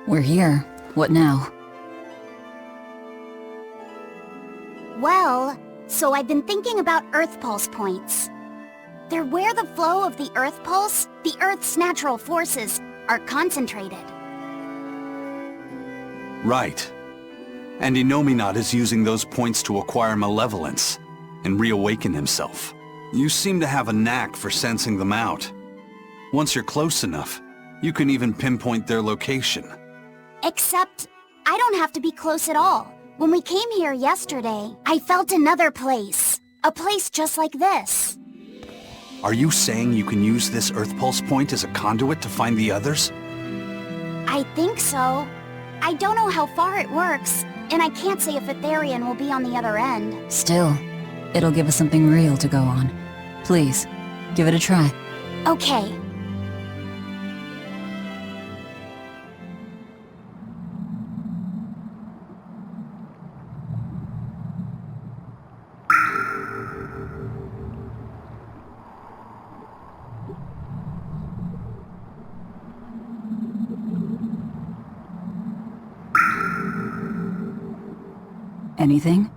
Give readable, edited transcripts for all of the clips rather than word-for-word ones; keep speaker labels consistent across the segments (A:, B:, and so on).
A: We're here. What now?
B: Well, so I've been thinking about Earth Pulse points. They're where the flow of the Earth Pulse, the Earth's natural forces, are concentrated.
C: Right. And Innominat is using those points to acquire malevolence and reawaken himself. You seem to have a knack for sensing them out. Once you're close enough, you can even pinpoint their location.
B: Except, I don't have to be close at all. When we came here yesterday, I felt another place. A place just like this.
C: Are you saying you can use this Earth Pulse point as a conduit to find the others?
B: I think so. I don't know how far it works, and I can't say if Etherian will be on the other end.
A: Still, it'll give us something real to go on. Please, give it a try.
B: Okay.
A: Anything?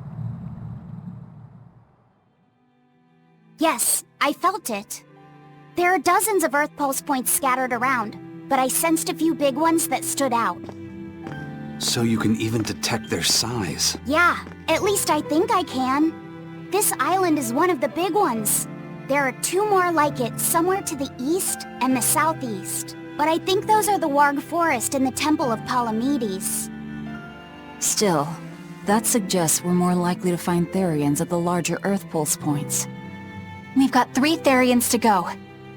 B: Yes, I felt it. There are dozens of Earth Pulse points scattered around, but I sensed a few big ones that stood out.
C: So you can even detect their size.
B: Yeah, at least I think I can. This island is one of the big ones. There are two more like it somewhere to the east and the southeast. But I think those are the Warg Forest and the Temple of Palamedes.
A: Still, that suggests we're more likely to find Therians at the larger Earth Pulse points.
D: We've got 3 Therians to go.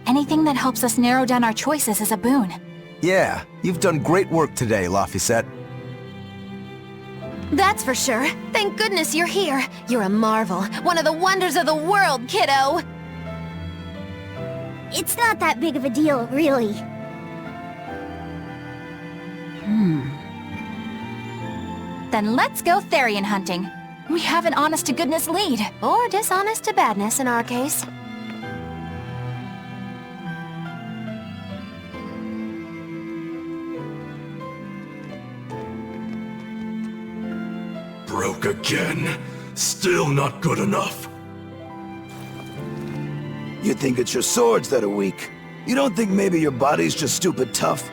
D: Anything that helps us narrow down our choices is a boon.
E: Yeah, you've done great work today, Laphicet.
D: That's for sure. Thank goodness you're here. You're a marvel. One of the wonders of the world, kiddo!
B: It's not that big of a deal, really.
D: Then let's go Therian hunting. We have an honest-to-goodness lead. Or dishonest-to-badness in our case.
F: Broke again. Still not good enough.
G: You think it's your swords that are weak. You don't think maybe your body's just stupid tough?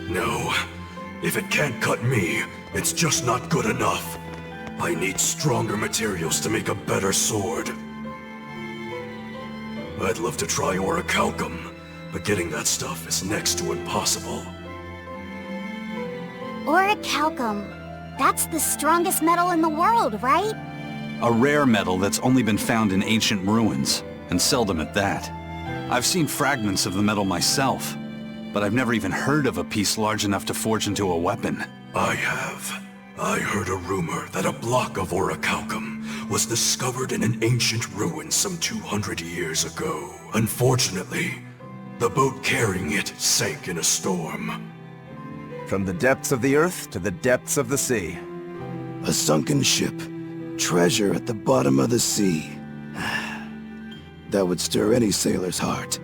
F: No. If it can't cut me, it's just not good enough. I need stronger materials to make a better sword. I'd love to try orichalcum, but getting that stuff is next to impossible.
B: Orichalcum. That's the strongest metal in the world, right?
C: A rare metal that's only been found in ancient ruins, and seldom at that. I've seen fragments of the metal myself, but I've never even heard of a piece large enough to forge into a weapon.
F: I have. I heard a rumor that a block of orichalcum was discovered in an ancient ruin some 200 years ago. Unfortunately, the boat carrying it sank in a storm.
E: From the depths of the earth to the depths of the sea.
G: A sunken ship. Treasure at the bottom of the sea. That would stir any sailor's heart.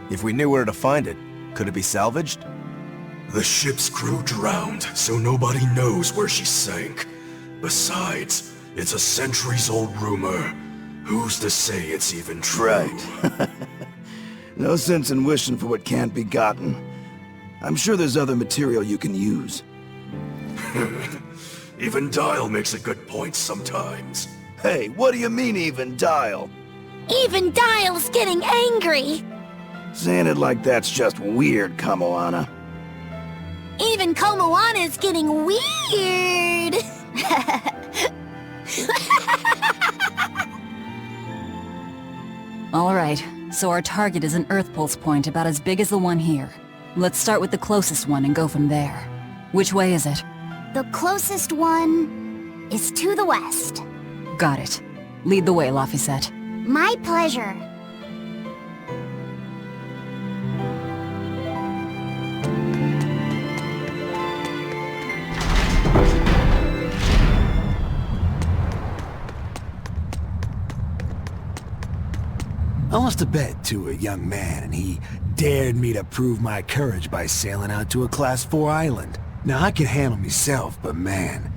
E: If we knew where to find it, could it be salvaged?
F: The ship's crew drowned, so nobody knows where she sank. Besides, it's a centuries-old rumor. Who's to say it's even true?
G: Right. No sense in wishing for what can't be gotten. I'm sure there's other material you can use.
F: Even Dial makes a good point sometimes.
G: Hey, what do you mean, even Dial?
B: Even Dial's getting angry!
G: Saying it like that's just weird, Kamoana.
B: Even Komoana's getting weird!
A: Alright, so our target is an Earth Pulse point about as big as the one here. Let's start with the closest one and go from there. Which way is it?
B: The closest one is to the west.
A: Got it. Lead the way, Laphicet.
B: My pleasure.
H: I lost a bet to a young man, and he dared me to prove my courage by sailing out to a Class 4 island. Now, I can handle myself, but man,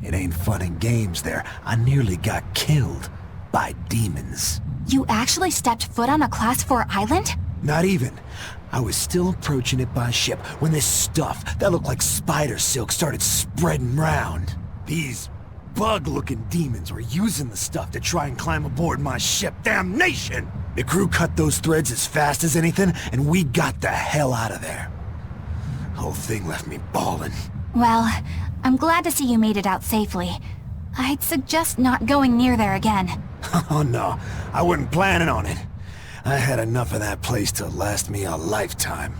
H: it ain't fun and games there. I nearly got killed by demons.
D: You actually stepped foot on a Class 4 island?
H: Not even. I was still approaching it by ship when this stuff that looked like spider silk started spreading round. These bug-looking demons were using the stuff to try and climb aboard my ship. Damnation! The crew cut those threads as fast as anything, and we got the hell out of there. The whole thing left me bawling.
D: Well, I'm glad to see you made it out safely. I'd suggest not going near there again.
H: Oh no, I wasn't planning on it. I had enough of that place to last me a lifetime.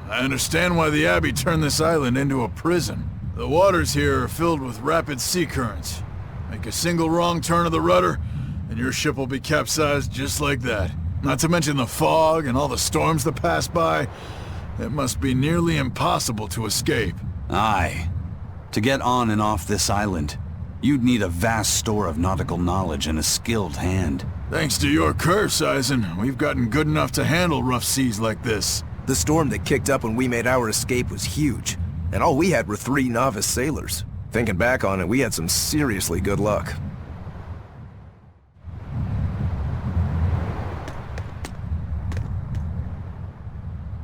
I: I understand why the Abbey turned this island into a prison. The waters here are filled with rapid sea currents. Make a single wrong turn of the rudder, and your ship will be capsized just like that. Not to mention the fog and all the storms that pass by. It must be nearly impossible to escape.
C: Aye. To get on and off this island, you'd need a vast store of nautical knowledge and a skilled hand.
I: Thanks to your curse, Eisen, we've gotten good enough to handle rough seas like this.
E: The storm that kicked up when we made our escape was huge, and all we had were 3 novice sailors. Thinking back on it, we had some seriously good luck.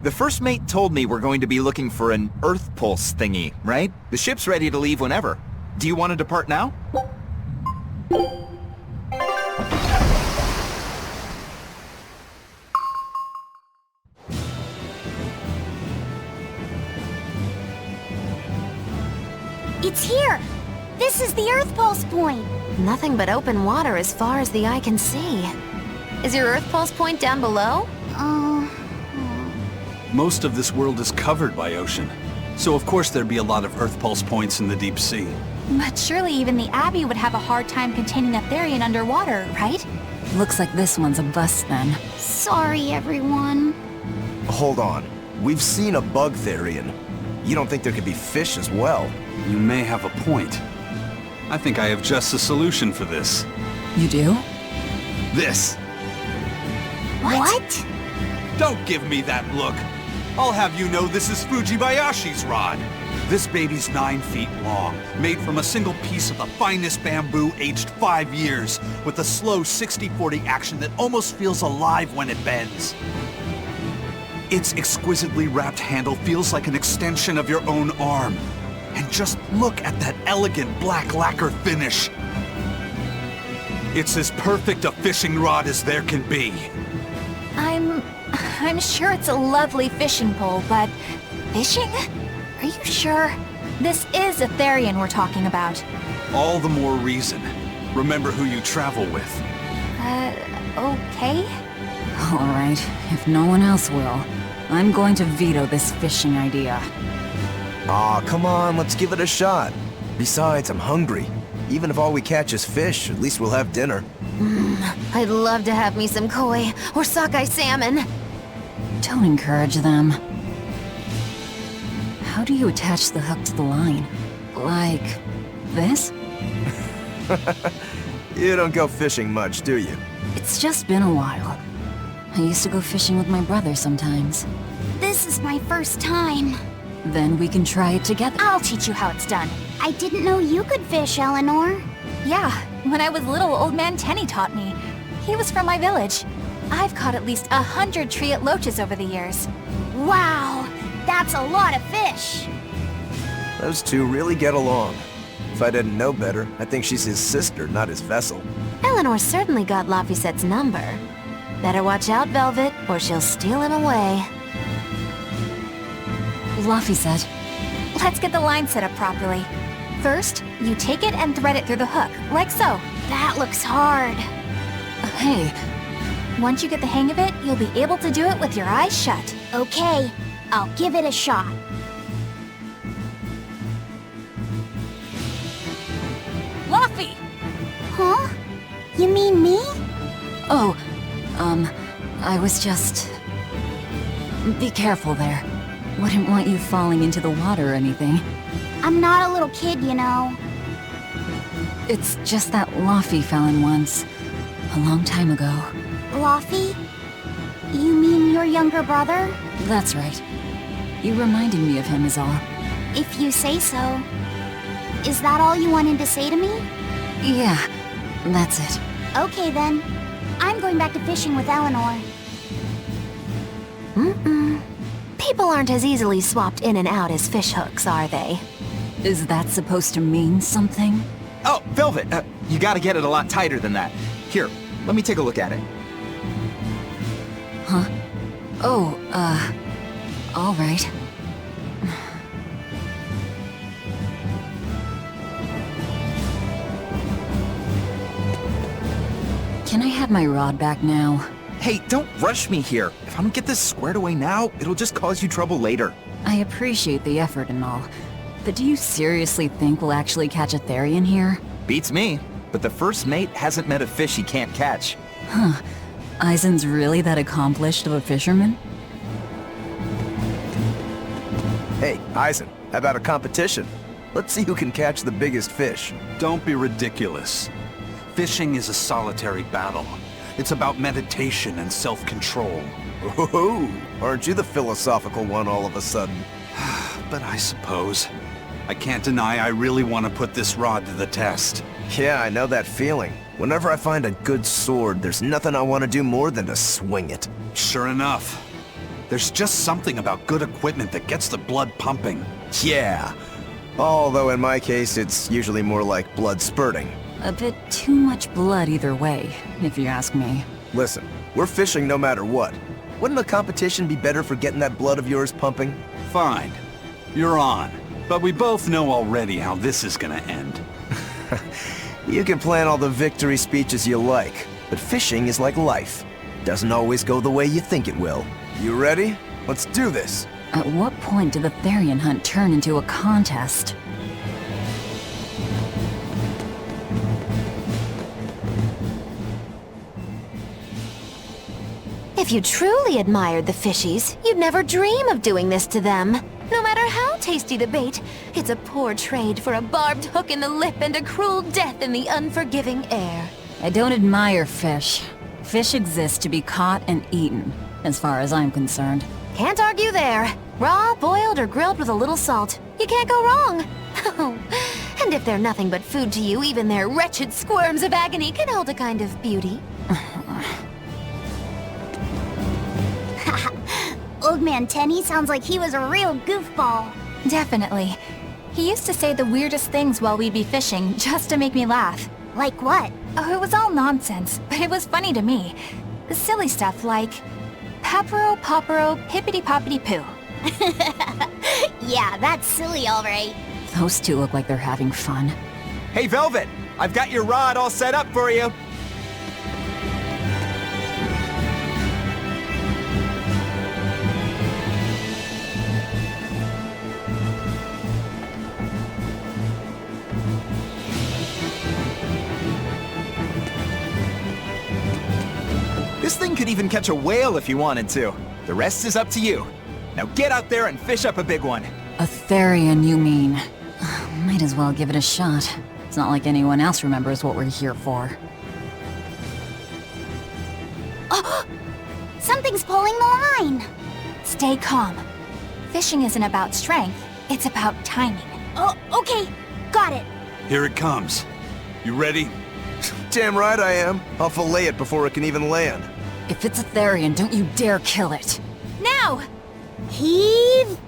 J: The first mate told me we're going to be looking for an Earth Pulse thingy, right? The ship's ready to leave whenever. Do you want to depart now?
B: It's here! This is the Earth Pulse point!
D: Nothing but open water as far as the eye can see. Is your Earth Pulse point down below?
C: Most of this world is covered by ocean, so of course there'd be a lot of Earth Pulse points in the deep sea.
D: But surely even the Abbey would have a hard time containing a Therian underwater, right?
A: Looks like this one's a bust then.
B: Sorry, everyone.
E: Hold on. We've seen a bug Therian. You don't think there could be fish as well?
C: You may have a point. I think I have just a solution for this.
A: You do?
C: This.
B: What?
C: Don't give me that look. I'll have you know this is Fujibayashi's rod. This baby's 9 feet long, made from a single piece of the finest bamboo aged 5 years, with a slow 60-40 action that almost feels alive when it bends. Its exquisitely wrapped handle feels like an extension of your own arm. And just look at that elegant black lacquer finish. It's as perfect a fishing rod as there can be.
D: I'm sure it's a lovely fishing pole, but fishing? Are you sure? This is a Therian we're talking about.
C: All the more reason. Remember who you travel with.
D: Okay?
A: All right, if no one else will, I'm going to veto this fishing idea.
E: Aw, come on, let's give it a shot. Besides, I'm hungry. Even if all we catch is fish, at least we'll have dinner.
D: I'd love to have me some koi or sockeye salmon.
A: Don't encourage them. How do you attach the hook to the line? Like this?
E: You don't go fishing much, do you?
A: It's just been a while. I used to go fishing with my brother sometimes.
B: This is my first time.
A: Then we can try it together.
D: I'll teach you how it's done.
B: I didn't know you could fish, Eleanor.
D: Yeah, when I was little, old man Tenny taught me. He was from my village. I've caught at least 100 treat loaches over the years.
B: Wow, that's a lot of fish.
E: Those two really get along. If I didn't know better, I think she's his sister, not his vessel.
D: Eleanor certainly got Lafisette's number. Better watch out, Velvet, or she'll steal him away.
A: Lafisette.
D: Let's get the line set up properly. First, you take it and thread it through the hook, like so.
B: That looks hard.
A: Hey.
D: Once you get the hang of it, you'll be able to do it with your eyes shut.
B: Okay, I'll give it a shot.
A: Laffy!
B: Huh? You mean me?
A: Oh, I was just... Be careful there. Wouldn't want you falling into the water or anything.
B: I'm not a little kid, you know.
A: It's just that Laffy fell in once. A long time ago.
B: Laffy? You mean your younger brother?
A: That's right. You reminded me of him is all.
B: If you say so. Is that all you wanted to say to me?
A: Yeah, that's it.
B: Okay then. I'm going back to fishing with Eleanor.
D: People aren't as easily swapped in and out as fishhooks, are they?
A: Is that supposed to mean something?
J: Oh, Velvet, you gotta get it a lot tighter than that. Here, let me take a look at it.
A: Huh? Oh, all right. Can I have my rod back now?
J: Hey, don't rush me here. If I don't get this squared away now, it'll just cause you trouble later.
A: I appreciate the effort and all, but do you seriously think we'll actually catch a Therian here?
J: Beats me, but the first mate hasn't met a fish he can't catch.
A: Huh. Eisen's really that accomplished of a fisherman?
E: Hey, Eisen, how about a competition? Let's see who can catch the biggest fish.
C: Don't be ridiculous. Fishing is a solitary battle. It's about meditation and self-control.
E: Oh, aren't you the philosophical one all of a sudden?
C: But I suppose. I can't deny I really want to put this rod to the test.
E: Yeah, I know that feeling. Whenever I find a good sword, there's nothing I want to do more than to swing it.
C: Sure enough. There's just something about good equipment that gets the blood pumping.
E: Yeah. Although in my case, it's usually more like blood spurting.
A: A bit too much blood either way, if you ask me.
E: Listen, we're fishing no matter what. Wouldn't a competition be better for getting that blood of yours pumping?
C: Fine. You're on. But we both know already how this is gonna end.
E: You can plan all the victory speeches you like, but fishing is like life. Doesn't always go the way you think it will. You ready? Let's do this!
A: At what point did the Therian hunt turn into a contest?
D: If you truly admired the fishies, you'd never dream of doing this to them. No matter how tasty the bait, it's a poor trade for a barbed hook in the lip and a cruel death in the unforgiving air.
A: I don't admire fish. Fish exist to be caught and eaten, as far as I'm concerned.
D: Can't argue there. Raw, boiled, or grilled with a little salt. You can't go wrong. Oh, and if they're nothing but food to you, even their wretched squirms of agony can hold a kind of beauty.
B: Old Man Tenny sounds like he was a real goofball.
D: Definitely. He used to say the weirdest things while we'd be fishing, just to make me laugh.
B: Like what?
D: Oh, it was all nonsense, but it was funny to me. Silly stuff like... Papero, popero, pippity-poppity-poo.
B: Yeah, that's silly, all right.
A: Those two look like they're having fun.
J: Hey, Velvet! I've got your rod all set up for you! This thing could even catch a whale if you wanted to. The rest is up to you. Now get out there and fish up a big one.
A: A Therian, you mean? Might as well give it a shot. It's not like anyone else remembers what we're here for.
B: Oh! Something's pulling the line!
D: Stay calm. Fishing isn't about strength, it's about timing.
B: Oh, okay. Got it.
C: Here it comes. You ready?
E: Damn right I am. I'll fillet it before it can even land.
A: If it's a Therian, don't you dare kill it.
D: Now!
B: Heave!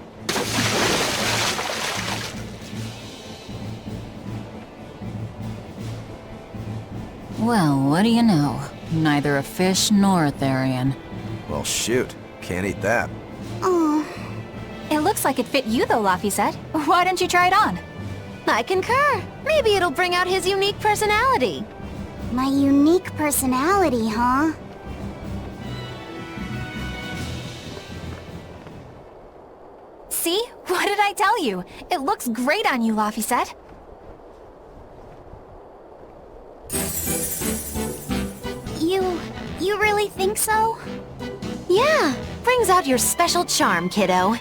A: Well, what do you know? Neither a fish nor a Therian.
E: Well, shoot. Can't eat that.
B: Oh.
D: It looks like it fit you though, Laffy. Why don't you try it on? I concur. Maybe it'll bring out his unique personality.
B: My unique personality, huh?
D: See? What did I tell you? It looks great on you, Laffy.
B: You really think so?
D: Yeah, brings out your special charm, kiddo.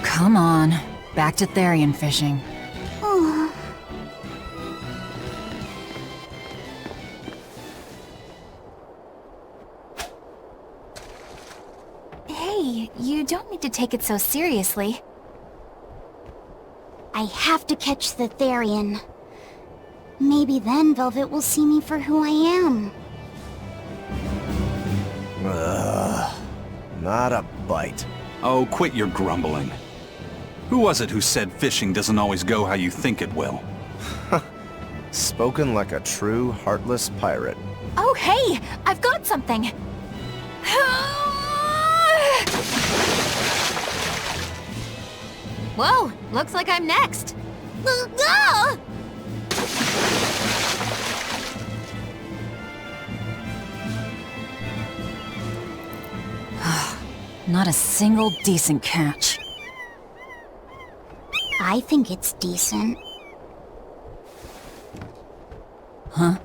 A: Come on, back to Therian fishing.
B: Oh.
D: Hey, you don't need to take it so seriously.
B: I have to catch the Therian. Maybe then Velvet will see me for who I am.
E: Not a bite.
C: Oh, quit your grumbling. Who was it who said fishing doesn't always go how you think it will?
E: Spoken like a true, heartless pirate.
D: Oh, hey! I've got something! Whoa, looks like I'm next.
A: Not a single decent catch.
B: I think it's decent.
A: Huh?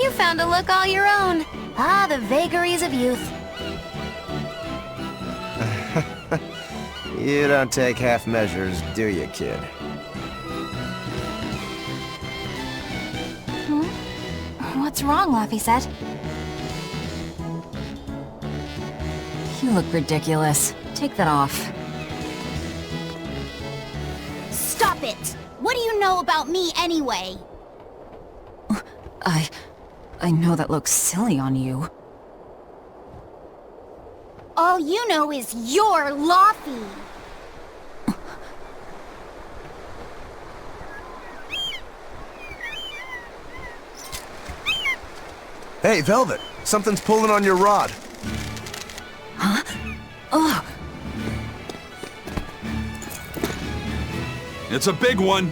D: You found a look all your own. Ah, the vagaries of youth.
E: You don't take half measures, do you, kid?
D: What's wrong, Laphicet?
A: You look ridiculous. Take that off.
B: Stop it! What do you know about me anyway?
A: I know that looks silly on you.
B: All you know is you're Laffy.
E: Hey, Velvet! Something's pulling on your rod.
A: Huh? Oh!
C: It's a big one!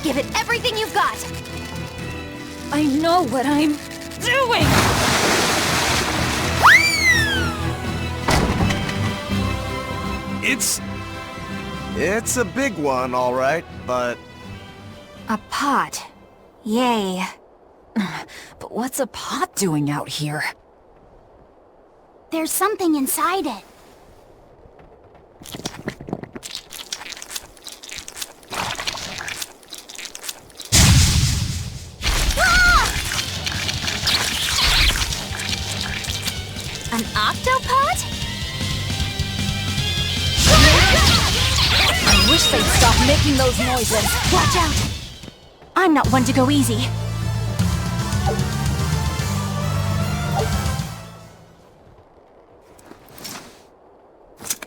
D: Give it everything you've got!
A: I know what I'm doing!
E: It's a big one, all right, but...
D: A pot. Yay.
A: But what's a pot doing out here?
B: There's something inside it.
D: An octopod?
A: I wish they'd stop making those noises.
D: Watch out! I'm not one to go easy.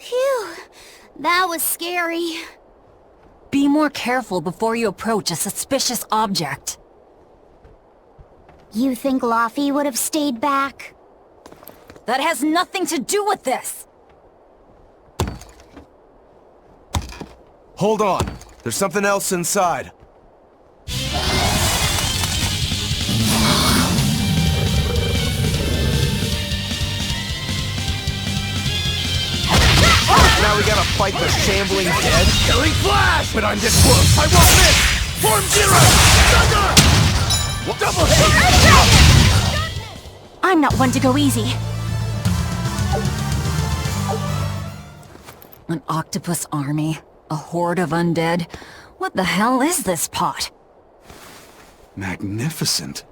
B: Phew, that was scary.
A: Be more careful before you approach a suspicious object.
B: You think Laffy would have stayed back?
A: That has nothing to do with this!
E: Hold on. There's something else inside. Now we gotta fight the shambling dead?
F: Killing flash! But I'm this close, I won't miss! Form zero! Thunder! Double hit!
D: I'm not one to go easy.
A: An octopus army? A horde of undead? What the hell is this pot?
C: Magnificent.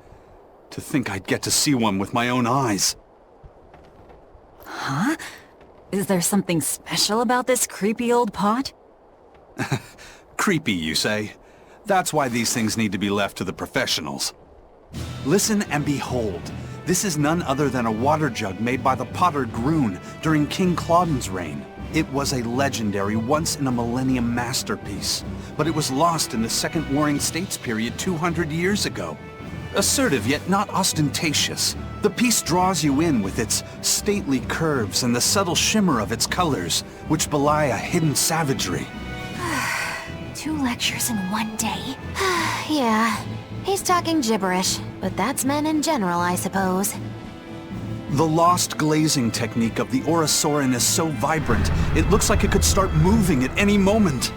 C: To think I'd get to see one with my own eyes.
A: Huh? Is there something special about this creepy old pot?
C: Creepy, you say? That's why these things need to be left to the professionals. Listen and behold. This is none other than a water jug made by the potter Groon during King Clauden's reign. It was a legendary, once-in-a-millennium masterpiece, but it was lost in the Second Warring States period 200 years ago. Assertive yet not ostentatious, the piece draws you in with its stately curves and the subtle shimmer of its colors, which belie a hidden savagery.
D: 2 lectures in one day? Yeah, he's talking gibberish, but that's men in general, I suppose.
C: The lost glazing technique of the Orosaurin is so vibrant, it looks like it could start moving at any moment.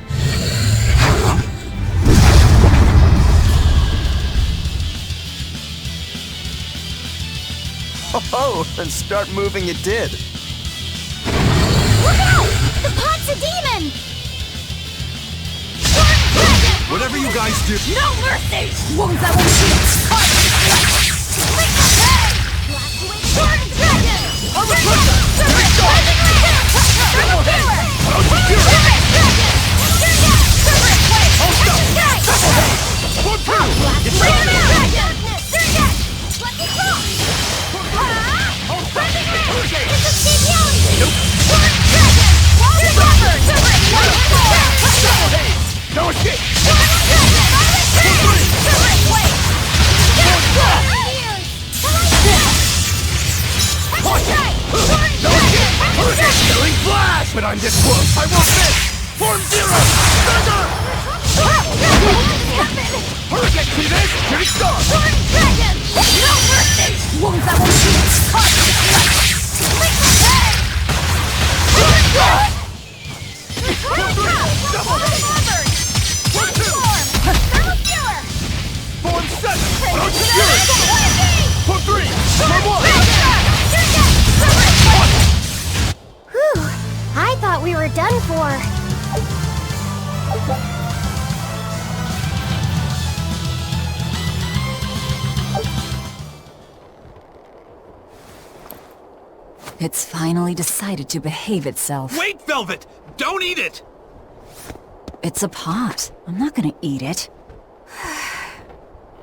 E: Oh, and start moving it did.
B: Look out! The pot's a demon!
C: Whatever you guys do...
B: No mercy! Won't that one shoot?
H: No escape! Killing flash! But I'm this close, I won't miss! Form zero! Thunder! Hurricane, see this? Shooting star!
B: No mercy! Won't that one shoot?
H: Form 7! Form 3! Form 1!
B: Whew! I thought we were done for.
A: It's finally decided to behave itself.
C: Wait, Velvet! Don't eat it!
A: It's a pot. I'm not gonna eat it.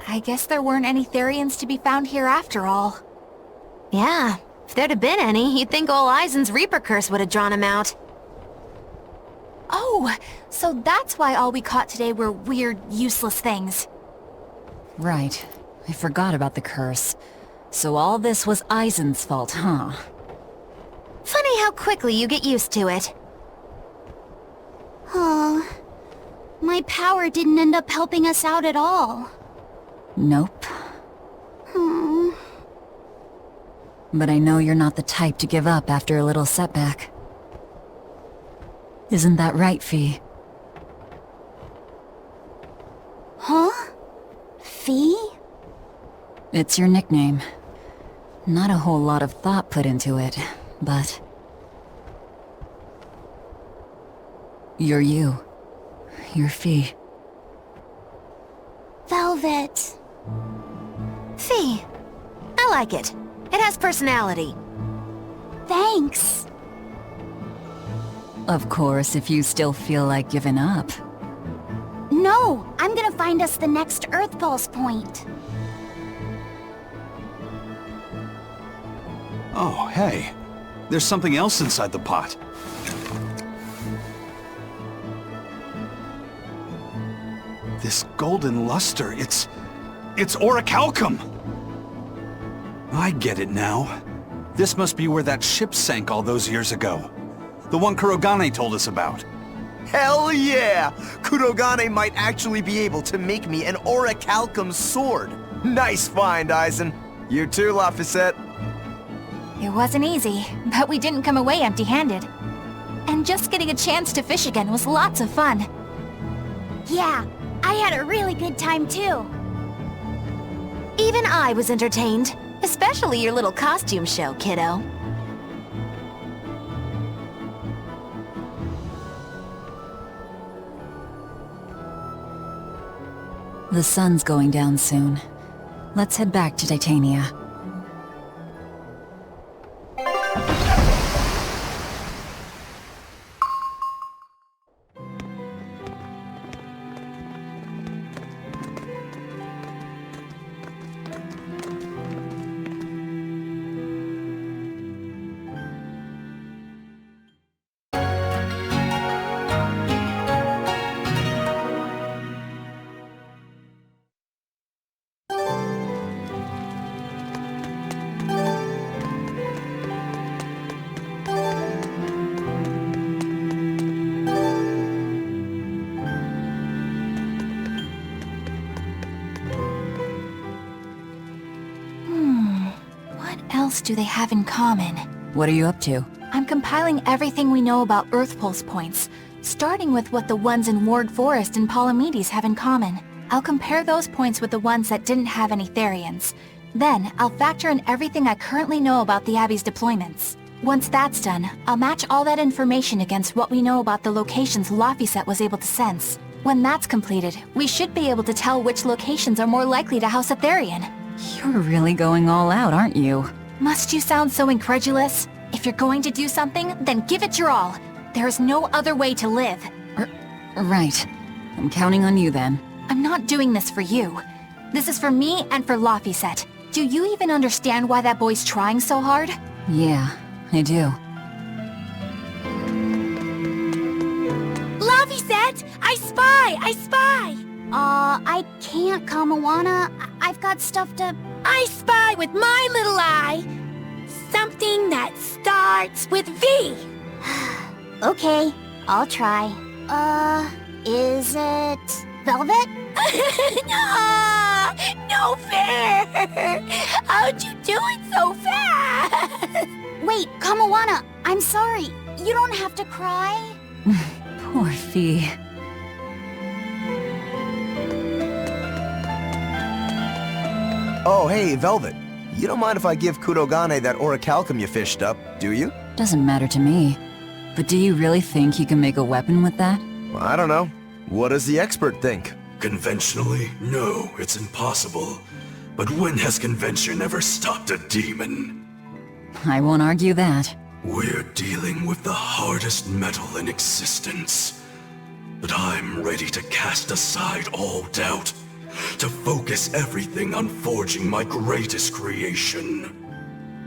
K: I guess there weren't any Therians to be found here after all.
D: Yeah, if there'd have been any, you'd think ol' Eisen's Reaper curse would have drawn him out.
K: Oh, so that's why all we caught today were weird, useless things.
A: Right. I forgot about the curse. So all this was Eisen's fault, huh?
D: Funny how quickly you get used to it.
B: Oh, my power didn't end up helping us out at all.
A: Nope.
B: Hmm.
A: But I know you're not the type to give up after a little setback. Isn't that right, Fee?
B: Huh? Fee?
A: It's your nickname. Not a whole lot of thought put into it, but... You're you. You're Fee.
B: Velvet.
D: Fee. I like it. It has personality.
B: Thanks.
A: Of course, if you still feel like giving up.
B: No, I'm gonna find us the next Earth Pulse point.
C: Oh, hey. There's something else inside the pot. This golden luster, it's orichalcum! I get it now. This must be where that ship sank all those years ago. The one Kurogane told us about.
E: Hell yeah! Kurogane might actually be able to make me an orichalcum sword. Nice find, Eisen. You too, Laphicet.
K: It wasn't easy, but we didn't come away empty-handed. And just getting a chance to fish again was lots of fun.
B: Yeah, I had a really good time too.
D: Even I was entertained. Especially your little costume show, kiddo.
A: The sun's going down soon. Let's head back to Titania.
K: else do they have in common?
A: What are you up to?
K: I'm compiling everything we know about Earth Pulse points, starting with what the ones in Ward Forest and Palamedes have in common. I'll compare those points with the ones that didn't have any Therians. Then, I'll factor in everything I currently know about the Abbey's deployments. Once that's done, I'll match all that information against what we know about the locations Laphicet was able to sense. When that's completed, we should be able to tell which locations are more likely to house a Therian.
A: You're really going all out, aren't you?
K: Must you sound so incredulous? If you're going to do something, then give it your all. There is no other way to live.
A: Right. I'm counting on you then.
K: I'm not doing this for you. This is for me and for Laphicet. Do you even understand why that boy's trying so hard?
A: Yeah, I do.
B: Laphicet! I spy! I spy! I can't, Kamawana. I've got stuff to...
L: I spy with my little eye. Something that starts with V.
B: Okay, I'll try. Is it... Velvet?
L: No fair! How'd you do it so fast?
B: Wait, Kamawana, I'm sorry. You don't have to cry.
A: Poor Fee.
E: Oh, hey, Velvet. You don't mind if I give Kudogane that orichalcum you fished up, do you?
A: Doesn't matter to me. But do you really think you can make a weapon with that?
E: Well, I don't know. What does the expert think?
F: Conventionally, no, it's impossible. But when has convention ever stopped a demon?
A: I won't argue that.
F: We're dealing with the hardest metal in existence. But I'm ready to cast aside all doubt, to focus everything on forging my greatest creation.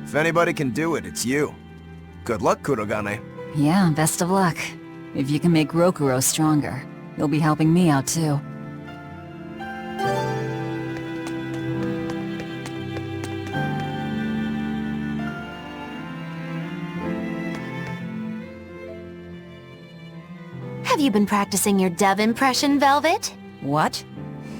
E: If anybody can do it, it's you. Good luck, Kudogane.
A: Yeah, best of luck. If you can make Rokuro stronger, you'll be helping me out too.
D: Have you been practicing your dove impression, Velvet?
A: What?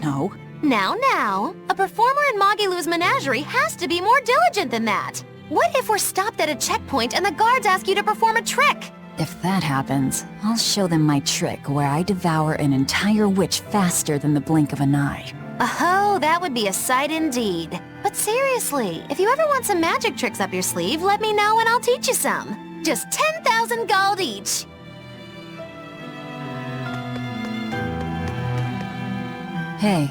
A: No.
D: Now, a performer in Magilou's menagerie has to be more diligent than that. What if we're stopped at a checkpoint and the guards ask you to perform a trick?
A: If that happens, I'll show them my trick where I devour an entire witch faster than the blink of an eye.
D: Oh, that would be a sight indeed. But seriously, if you ever want some magic tricks up your sleeve, let me know and I'll teach you some. Just 10,000 gold each.
A: Hey,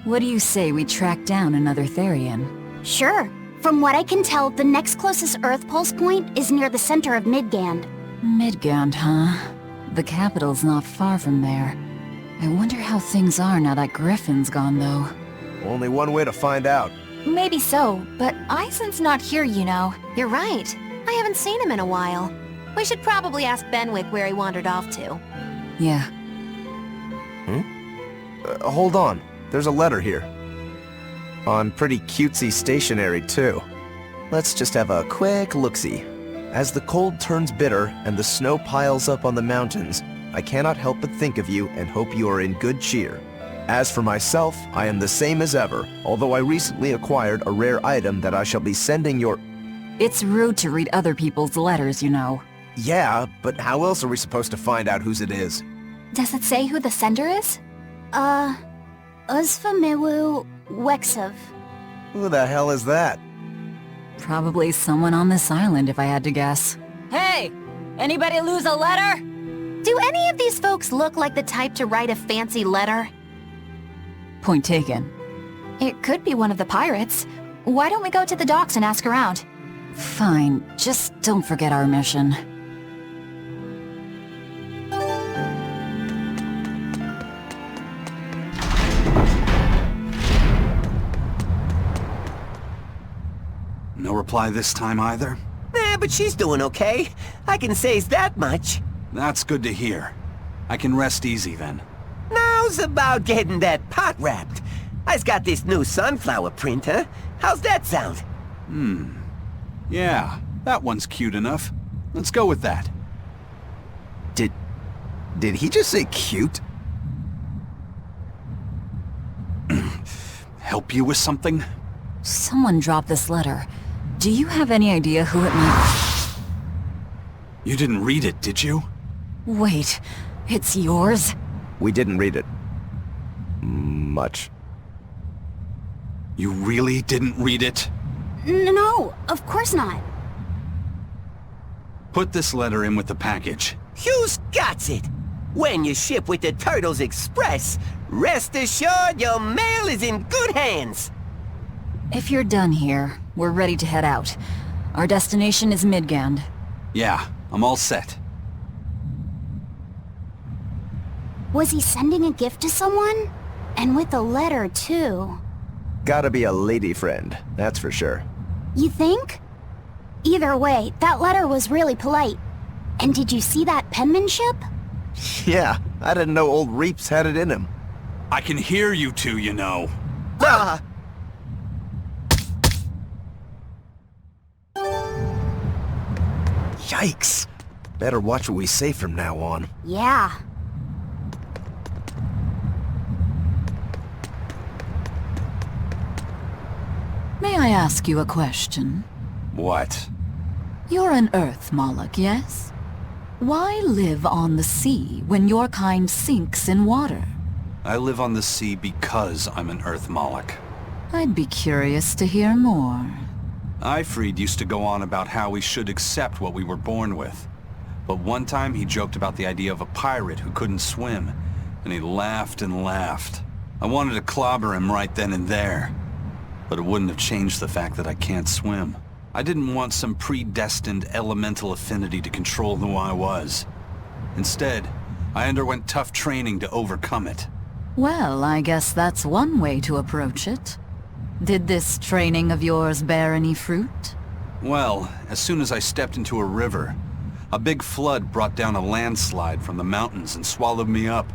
A: what do you say we track down another Therian?
B: Sure. From what I can tell, the next closest Earth Pulse point is near the center of Midgand.
A: Midgand, huh? The capital's not far from there. I wonder how things are now that Griffin's gone, though.
E: Only one way to find out.
K: Maybe so, but Eisen's not here, you know.
D: You're right. I haven't seen him in a while. We should probably ask Benwick where he wandered off to.
A: Yeah.
E: Hold on. There's a letter here. On pretty cutesy stationery, too. Let's just have a quick look-see. As the cold turns bitter and the snow piles up on the mountains, I cannot help but think of you and hope you are in good cheer. As for myself, I am the same as ever, although I recently acquired a rare item that I shall be sending your...
A: It's rude to read other people's letters, you know.
E: Yeah, but how else are we supposed to find out whose it is?
K: Does it say who the sender is?
B: Uzfamiwu Wexov.
E: Who the hell is that?
A: Probably someone on this island, if I had to guess. Hey! Anybody lose a letter?
D: Do any of these folks look like the type to write a fancy letter?
A: Point taken.
K: It could be one of the pirates. Why don't we go to the docks and ask around?
A: Fine, just don't forget our mission.
C: No reply this time either?
M: But she's doing okay. I can say's that much.
C: That's good to hear. I can rest easy then.
M: Now's about getting that pot wrapped. I's got this new sunflower printer. How's that sound?
C: Yeah, that one's cute enough. Let's go with that.
E: Did he just say cute?
C: Help you with something?
A: Someone dropped this letter. Do you have any idea who it might...
C: You didn't read it, did you?
A: Wait, it's yours?
E: We didn't read it. Much.
C: You really didn't read it?
B: No, of course not.
C: Put this letter in with the package.
M: Who's got it? When you ship with the Turtles Express, rest assured your mail is in good hands.
A: If you're done here, we're ready to head out. Our destination is Midgand.
C: Yeah, I'm all set.
B: Was he sending a gift to someone? And with a letter, too.
E: Gotta be a lady friend, that's for sure.
B: You think? Either way, that letter was really polite. And did you see that penmanship?
E: Yeah, I didn't know old Reeps had it in him.
C: I can hear you two, you know.
M: Ah!
E: Yikes! Better watch what we say from now on.
B: Yeah.
A: May I ask you a question?
C: What?
A: You're an Earth Moloch, yes? Why live on the sea when your kind sinks in water?
C: I live on the sea because I'm an Earth Moloch.
A: I'd be curious to hear more.
C: Ifrid used to go on about how we should accept what we were born with. But one time he joked about the idea of a pirate who couldn't swim, and he laughed and laughed. I wanted to clobber him right then and there, but it wouldn't have changed the fact that I can't swim. I didn't want some predestined elemental affinity to control who I was. Instead, I underwent tough training to overcome it.
A: Well, I guess that's one way to approach it. Did this training of yours bear any fruit?
C: Well, as soon as I stepped into a river, a big flood brought down a landslide from the mountains and swallowed me up.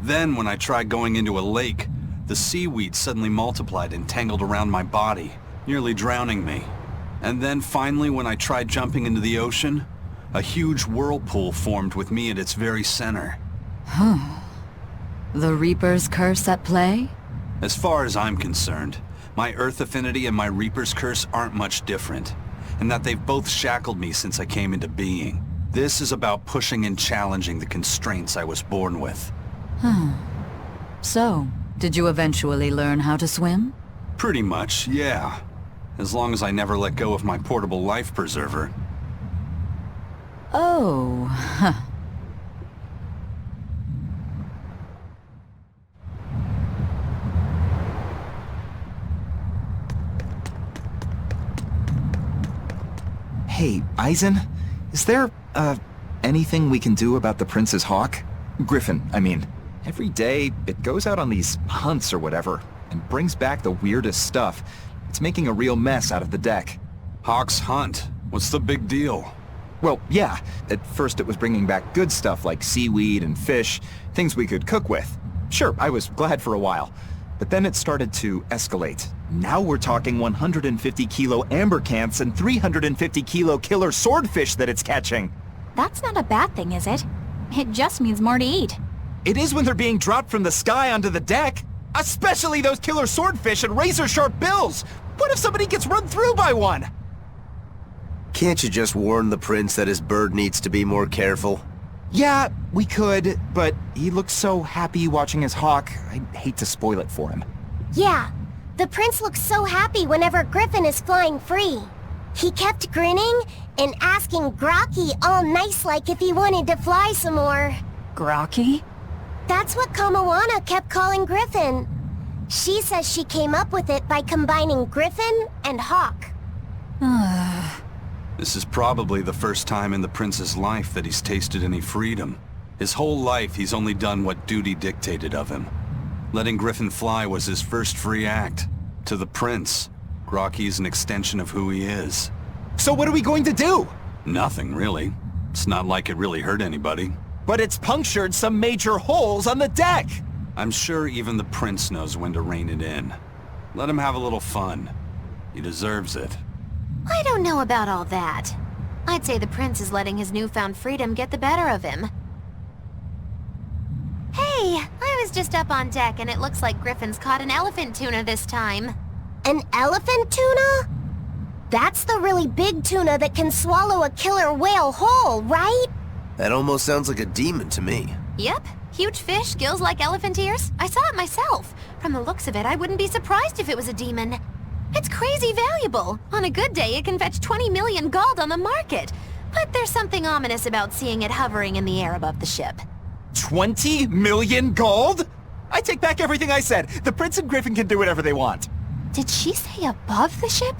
C: Then, when I tried going into a lake, the seaweed suddenly multiplied and tangled around my body, nearly drowning me. And then finally, when I tried jumping into the ocean, a huge whirlpool formed with me at its very center.
A: The Reaper's curse at play?
C: As far as I'm concerned, my Earth affinity and my Reaper's curse aren't much different, and that they've both shackled me since I came into being. This is about pushing and challenging the constraints I was born with.
A: So, did you eventually learn how to swim?
C: Pretty much, yeah. As long as I never let go of my portable life preserver.
A: Oh,
J: Hey, Eisen, is there, anything we can do about the Prince's hawk? Griffin, I mean. Every day, it goes out on these hunts or whatever, and brings back the weirdest stuff. It's making a real mess out of the deck.
C: Hawk's hunt? What's the big deal?
J: Well, yeah. At first it was bringing back good stuff like seaweed and fish, things we could cook with. Sure, I was glad for a while. But then it started to escalate. Now we're talking 150 kilo amber cants and 350 kilo killer swordfish that it's catching.
K: That's not a bad thing, is it? It just means more to eat.
J: It is when they're being dropped from the sky onto the deck. Especially those killer swordfish and razor-sharp bills. What if somebody gets run through by one?
E: Can't you just warn the prince that his bird needs to be more careful?
J: Yeah, we could, but he looks so happy watching his hawk, I'd hate to spoil it for him.
B: Yeah, the prince looks so happy whenever Griffin is flying free. He kept grinning and asking Grocky all nice-like if he wanted to fly some more.
A: Grocky?
B: That's what Kamawana kept calling Griffin. She says she came up with it by combining Griffin and Hawk.
C: This is probably the first time in the prince's life that he's tasted any freedom. His whole life he's only done what duty dictated of him. Letting Griffin fly was his first free act. To the prince, Grocky's an extension of who he is.
J: So what are we going to do?
C: Nothing, really. It's not like it really hurt anybody.
J: But it's punctured some major holes on the deck!
C: I'm sure even the prince knows when to rein it in. Let him have a little fun. He deserves it.
D: I don't know about all that. I'd say the prince is letting his newfound freedom get the better of him. Hey, I was just up on deck and it looks like Griffin's caught an elephant tuna this time.
B: An elephant tuna? That's the really big tuna that can swallow a killer whale whole, right?
E: That almost sounds like a demon to me.
D: Yep. Huge fish, gills like elephant ears. I saw it myself. From the looks of it, I wouldn't be surprised if it was a demon. It's crazy valuable. On a good day, it can fetch 20 million gold on the market. But there's something ominous about seeing it hovering in the air above the ship.
J: 20 million gold? I take back everything I said. The Prince and Griffin can do whatever they want.
K: Did she say above the ship?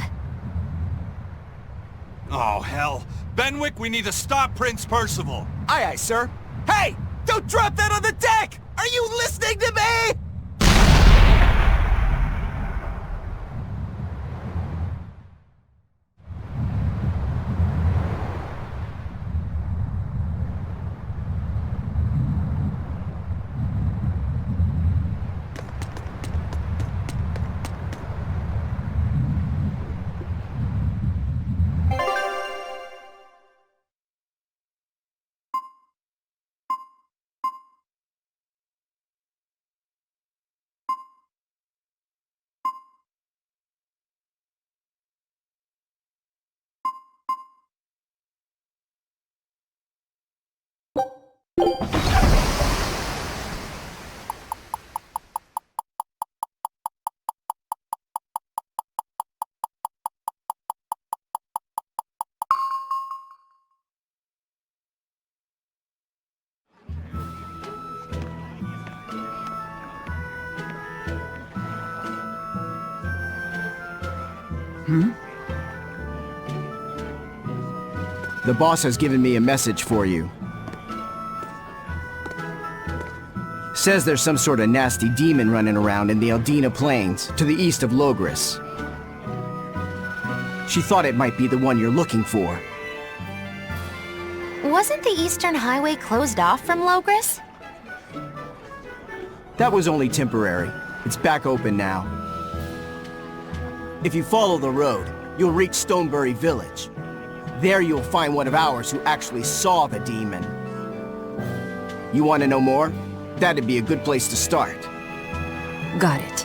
C: Oh, hell. Benwick, we need to stop Prince Percival.
J: Aye, aye, sir. Hey! Don't drop that on the deck! Are you listening to me?
N: The boss has given me a message for you. Says there's some sort of nasty demon running around in the Eldina Plains, to the east of Logris. She thought it might be the one you're looking for.
D: Wasn't the Eastern Highway closed off from Logris?
N: That was only temporary. It's back open now. If you follow the road, you'll reach Stonebury Village. There you'll find one of ours who actually saw the demon. You want to know more? That'd be a good place to start.
A: Got it.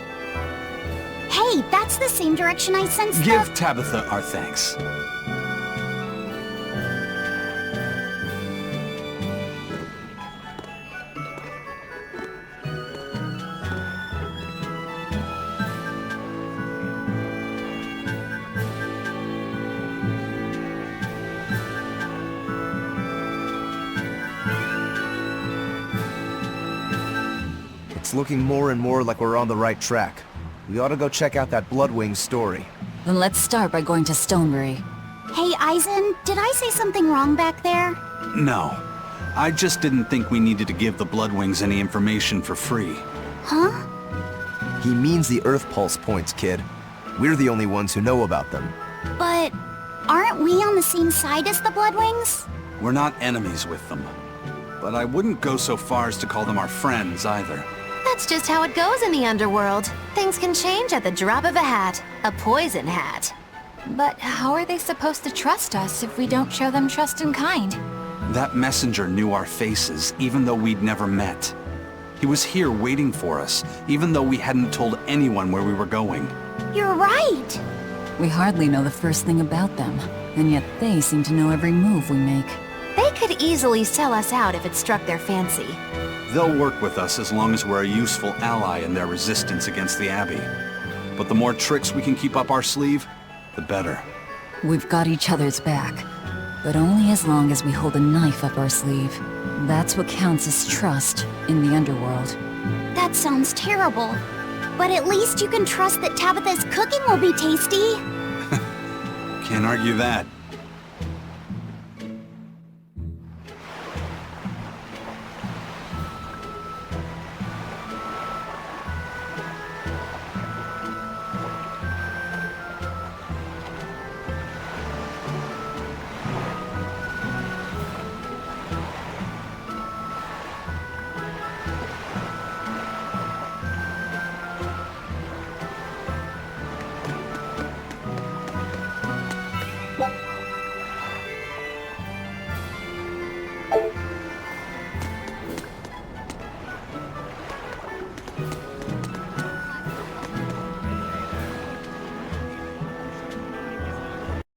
B: Hey, that's the same direction I sensed
C: Give Tabitha our thanks.
E: It's looking more and more like we're on the right track. We ought to go check out that Bloodwing story.
A: Then let's start by going to Stonebury.
B: Hey, Eisen, did I say something wrong back there?
C: No. I just didn't think we needed to give the Bloodwings any information for free.
B: Huh?
E: He means the Earth Pulse points, kid. We're the only ones who know about them.
B: But aren't we on the same side as the Bloodwings?
C: We're not enemies with them. But I wouldn't go so far as to call them our friends either.
D: That's just how it goes in the underworld. Things can change at the drop of a hat. A poison hat.
K: But how are they supposed to trust us if we don't show them trust in kind?
C: That messenger knew our faces, even though we'd never met. He was here waiting for us, even though we hadn't told anyone where we were going.
B: You're right!
A: We hardly know the first thing about them, and yet they seem to know every move we make.
D: They could easily sell us out if it struck their fancy.
C: They'll work with us as long as we're a useful ally in their resistance against the Abbey. But the more tricks we can keep up our sleeve, the better.
A: We've got each other's back, but only as long as we hold a knife up our sleeve. That's what counts as trust in the underworld.
B: That sounds terrible. But at least you can trust that Tabitha's cooking will be tasty.
C: Can't argue that.